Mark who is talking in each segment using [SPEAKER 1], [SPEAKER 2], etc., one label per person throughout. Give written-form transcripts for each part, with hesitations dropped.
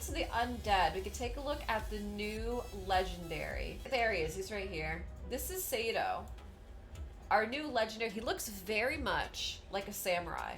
[SPEAKER 1] into the undead, we can take a look at the new legendary. There he is, he's right here. This is Sato. Our new legendary. He looks very much like a samurai.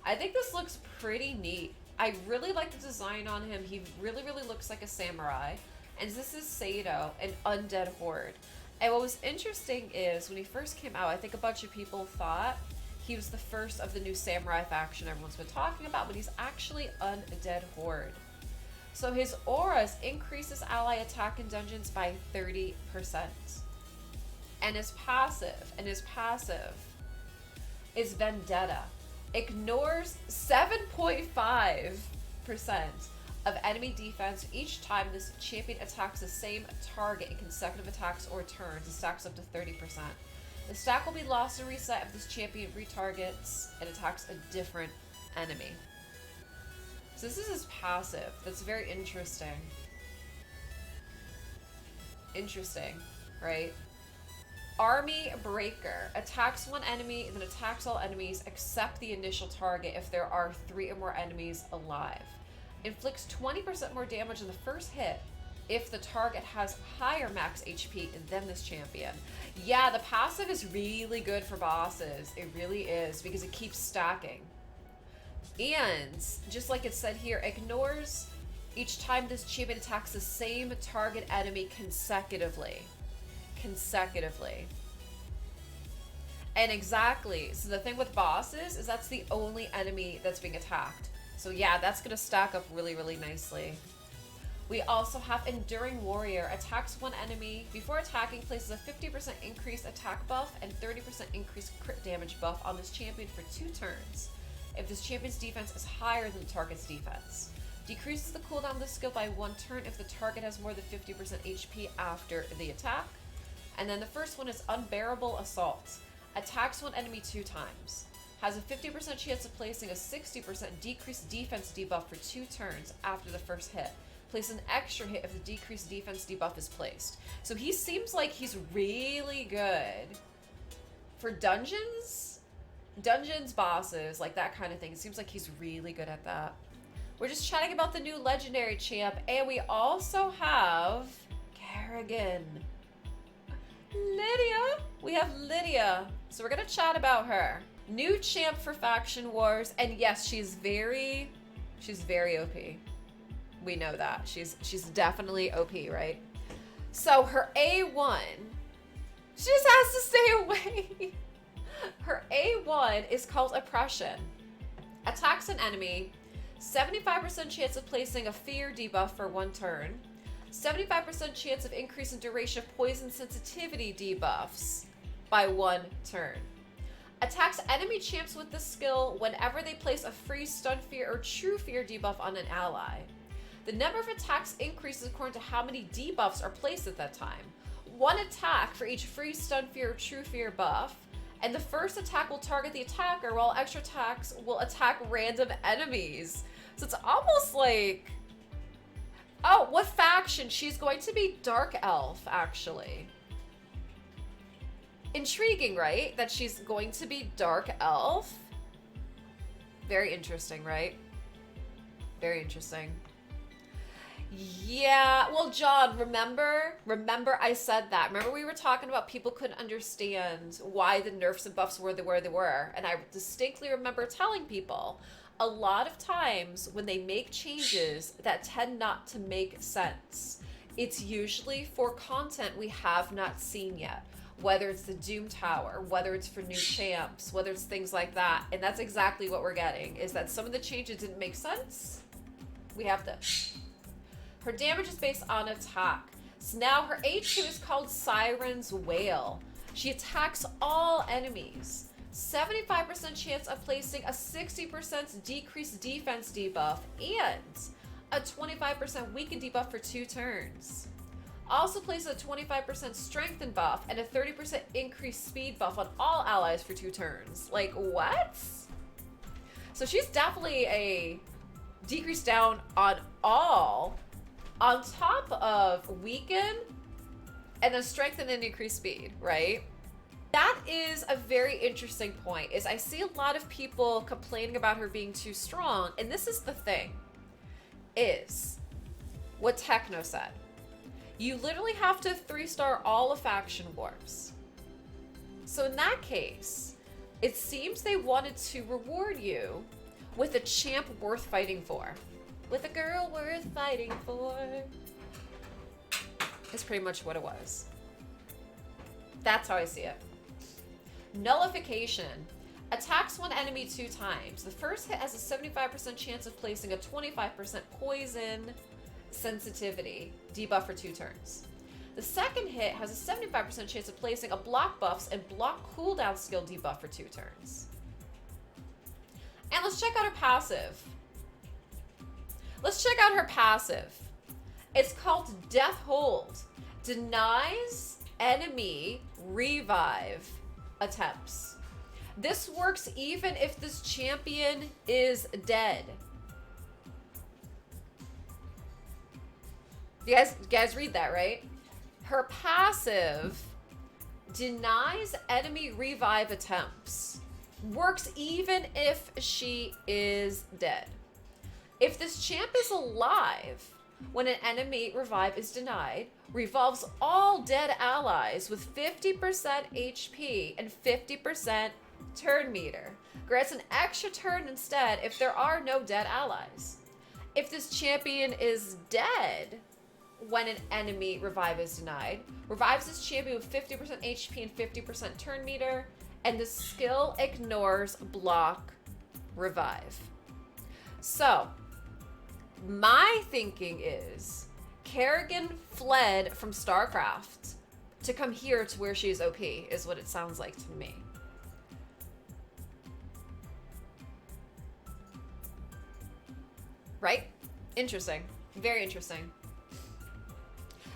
[SPEAKER 1] I think this looks pretty neat. I really like the design on him. He really looks like a samurai. And this is Sato, an undead horde. And what was interesting is when he first came out, I think a bunch of people thought he was the first of the new samurai faction everyone's been talking about, but he's actually undead horde. So his auras increases ally attack in dungeons by 30%. And his passive is Vendetta. Ignores 7.5% of enemy defense each time this champion attacks the same target in consecutive attacks or turns. It stacks up to 30%. The stack will be lost and reset if this champion retargets and attacks a different enemy. So this is his passive. That's very interesting. Interesting, right? Army Breaker. Attacks one enemy and then attacks all enemies except the initial target if there are 3 or more enemies alive. Inflicts 20% more damage in the first hit if the target has higher max HP than this champion. Yeah, the passive is really good for bosses. It really is, because it keeps stacking. And just like it said here, ignores each time this champion attacks the same target enemy consecutively. And exactly, so the thing with bosses is that's the only enemy that's being attacked. So yeah, that's gonna stack up really nicely. We also have Enduring Warrior. Attacks one enemy. Before attacking, places a 50% increased attack buff and 30% increased crit damage buff on this champion for 2 turns. If this champion's defense is higher than the target's defense. Decreases the cooldown of the skill by 1 turn if the target has more than 50% HP after the attack. And then the first one is Unbearable Assault. Attacks one enemy 2 times. Has a 50% chance of placing a 60% decreased defense debuff for 2 turns after the first hit. Place an extra hit if the decreased defense debuff is placed. So he seems like he's really good for dungeons, bosses, like that kind of thing. It seems like he's really good at that. We're just chatting about the new legendary champ, and we also have Kerrigan. Lydia. We have Lydia. So we're gonna chat about her. New champ for Faction Wars, and yes, she's very OP. We know that. She's definitely OP, right? So her A1, she just has to stay away. Her A1 is called Oppression. Attacks an enemy, 75% chance of placing a fear debuff for 1 turn, 75% chance of increase in duration of poison sensitivity debuffs by 1 turn. Attacks enemy champs with this skill whenever they place a free stun fear or true fear debuff on an ally. The number of attacks increases according to how many debuffs are placed at that time. 1 attack for each free stun fear or true fear buff, and the first attack will target the attacker while extra attacks will attack random enemies. So it's almost like, oh, what faction? She's going to be Dark Elf, actually. Intriguing, right? That she's going to be Dark Elf. Very interesting, right? Very interesting. Yeah, well, John, remember I said that. Remember we were talking about people couldn't understand why the nerfs and buffs were where they were. And I distinctly remember telling people a lot of times when they make changes that tend not to make sense, it's usually for content we have not seen yet. Whether it's the Doom Tower, whether it's for new champs, whether it's things like that. And that's exactly what we're getting, is that some of the changes didn't make sense. We have this. Her damage is based on attack. So now her A2 is called Siren's Wail. She attacks all enemies. 75% chance of placing a 60% decreased defense debuff and a 25% weaken debuff for 2 turns. Also places a 25% strengthen buff and a 30% increased speed buff on all allies for 2 turns. Like, what? So she's definitely a decrease down on all, on top of weaken and then strengthen and increase speed, right? That is a very interesting point, is I see a lot of people complaining about her being too strong, and this is the thing. is what Techno said. You literally have to 3-star all of Faction Wars. So in that case, it seems they wanted to reward you with a champ worth fighting for. With a girl worth fighting for. Is pretty much what it was. That's how I see it. Nullification. Attacks one enemy 2 times. The first hit has a 75% chance of placing a 25% poison sensitivity debuff for 2 turns. The second hit has a 75% chance of placing a block buffs and block cooldown skill debuff for 2 turns. And let's check out her passive. Let's check out her passive. It's called Death Hold. Denies enemy revive attempts. This works even if this champion is dead. You guys read that, right? Her passive denies enemy revive attempts. Works even if she is dead. If this champ is alive, when an enemy revive is denied, revolves all dead allies with 50% HP and 50% turn meter. Grants an extra turn instead if there are no dead allies. If this champion is dead, when an enemy revive is denied, revives this champion with 50% HP and 50% turn meter, and the skill ignores block revive. So, my thinking is Kerrigan fled from StarCraft to come here to where she's OP, is what it sounds like to me. Right? Interesting. Very interesting.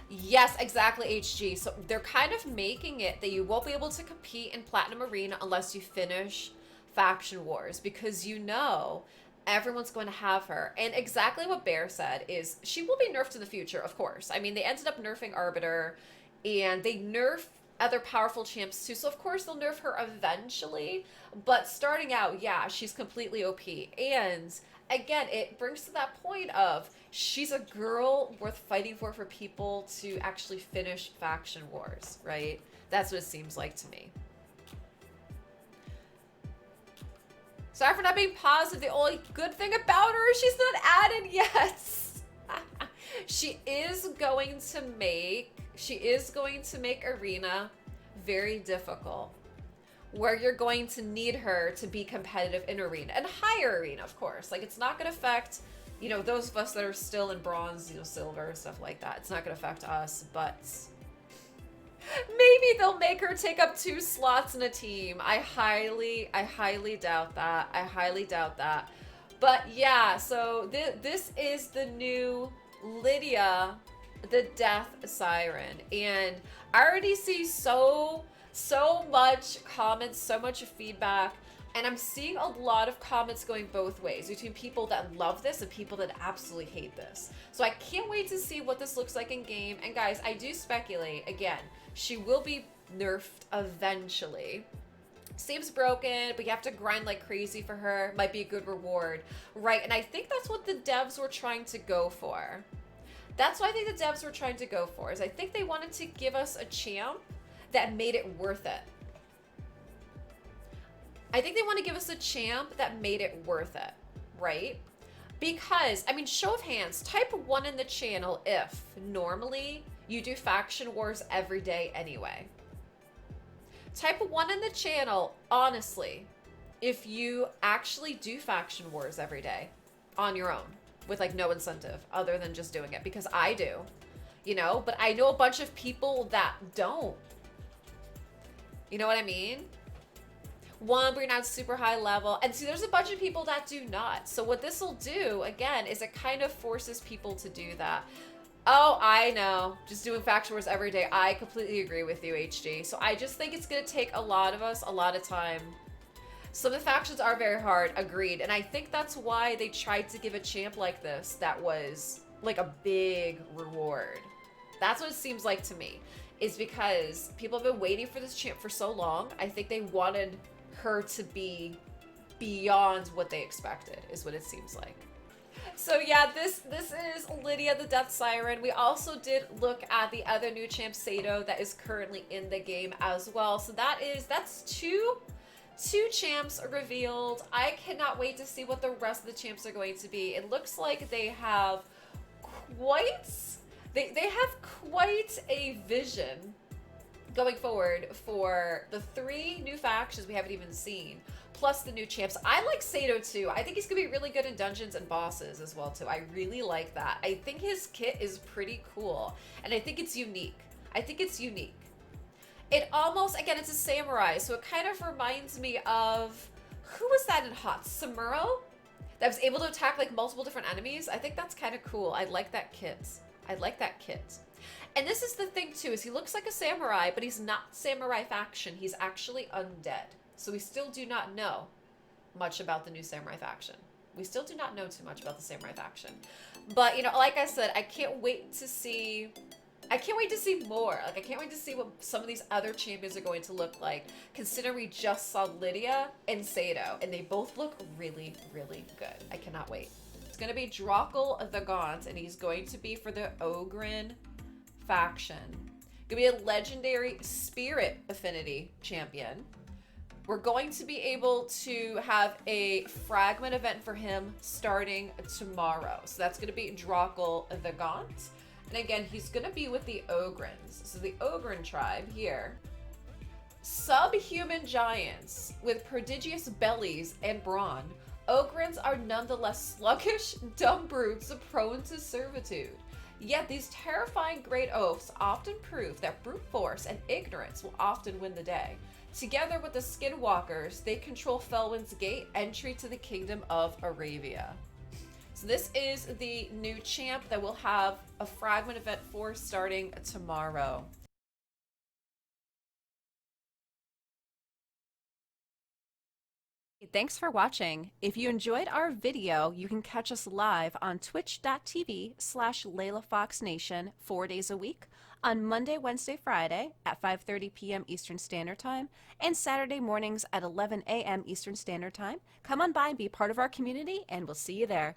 [SPEAKER 1] Yes, exactly, HG. So they're kind of making it that you won't be able to compete in Platinum Arena unless you finish Faction Wars, because you know everyone's going to have her. And exactly what Bear said is she will be nerfed in the future, of course. I mean, they ended up nerfing Arbiter, and they nerf other powerful champs too, so of course they'll nerf her eventually. But starting out, yeah, she's completely OP. And again, it brings to that point of she's a girl worth fighting for people to actually finish Faction Wars, right? That's what it seems like to me. Sorry for not being positive. The only good thing about her is she's not added yet. She is going to make Arena very difficult, where you're going to need her to be competitive in Arena and higher Arena, of course. Like, it's not going to affect, you know, those of us that are still in bronze, you know, silver, stuff like that. It's not going to affect us, but maybe they'll make her take up 2 slots in a team. I highly doubt that. I highly doubt that. But yeah, so this is the new Lydia, the Deathsiren, and I already see so much comments, so much feedback, and I'm seeing a lot of comments going both ways between people that love this and people that absolutely hate this. So I can't wait to see what this looks like in game. And guys, I do speculate, again, she will be nerfed eventually. Seems broken, but you have to grind like crazy for her. Might be a good reward, right? And I think that's what the devs were trying to go for. That's what I think the devs were trying to go for, is I think they wanted to give us a champ that made it worth it. I think they want to give us a champ that made it worth it, right? Because, I mean, show of hands, type 1 in the channel if normally you do Faction Wars every day anyway. Type 1 in the channel, honestly, if you actually do Faction Wars every day on your own with like no incentive other than just doing it, because I do, you know, but I know a bunch of people that don't. You know what I mean? One, we're not super high level. And see, there's a bunch of people that do not. So what this will do, again, is it kind of forces people to do that. Oh, I know. Just doing Faction Wars every day. I completely agree with you, HG. So I just think it's going to take a lot of us a lot of time. Some of the factions are very hard, agreed. And I think that's why they tried to give a champ like this that was like a big reward. That's what it seems like to me. Is because people have been waiting for this champ for so long. I think they wanted her to be beyond what they expected, is what it seems like. So yeah, this is Lydia the Deathsiren. We also did look at the other new champ Sato that is currently in the game as well. So that's two champs revealed. I cannot wait to see what the rest of the champs are going to be. It looks like they have quite they have quite a vision going forward for the 3 new factions we haven't even seen, plus the new champs. I like Sato too. I think he's gonna be really good in dungeons and bosses as well too. I really like that. I think his kit is pretty cool, and I think it's unique. I think it's unique. It almost, again, it's a samurai, so it kind of reminds me of, who was that in Hot? Samuro? That was able to attack like multiple different enemies. I think that's kind of cool. I like that kit. I like that kit. And this is the thing too, is he looks like a samurai, but he's not samurai faction. He's actually undead. So we still do not know much about the new samurai faction. We still do not know too much about the samurai faction. But, you know, like I said, I can't wait to see more. Like, I can't wait to see what some of these other champions are going to look like, considering we just saw Lydia and Sato, and they both look really, really good. I cannot wait. It's going to be Drokgul the Gaunt, and he's going to be for the Ogren faction. Gonna be a legendary spirit affinity champion. We're going to be able to have a fragment event for him starting tomorrow. So that's gonna be Drokgul the Gaunt. And again, he's gonna be with the Ogrens. So the Ogren tribe here. Subhuman giants with prodigious bellies and brawn, Ogrens are nonetheless sluggish, dumb brutes prone to servitude. Yet these terrifying great oafs often prove that brute force and ignorance will often win the day. Together with the Skinwalkers, they control Felwyn's Gate, entry to the Kingdom of Arabia. So this is the new champ that we'll have a fragment event for starting tomorrow.
[SPEAKER 2] Thanks for watching. If you enjoyed our video, you can catch us live on twitch.tv/LeilaFoxNation 4 days a week on Monday, Wednesday, Friday at 5:30 p.m. Eastern Standard Time and Saturday mornings at 11 a.m. Eastern Standard Time. Come on by and be part of our community, and we'll see you there.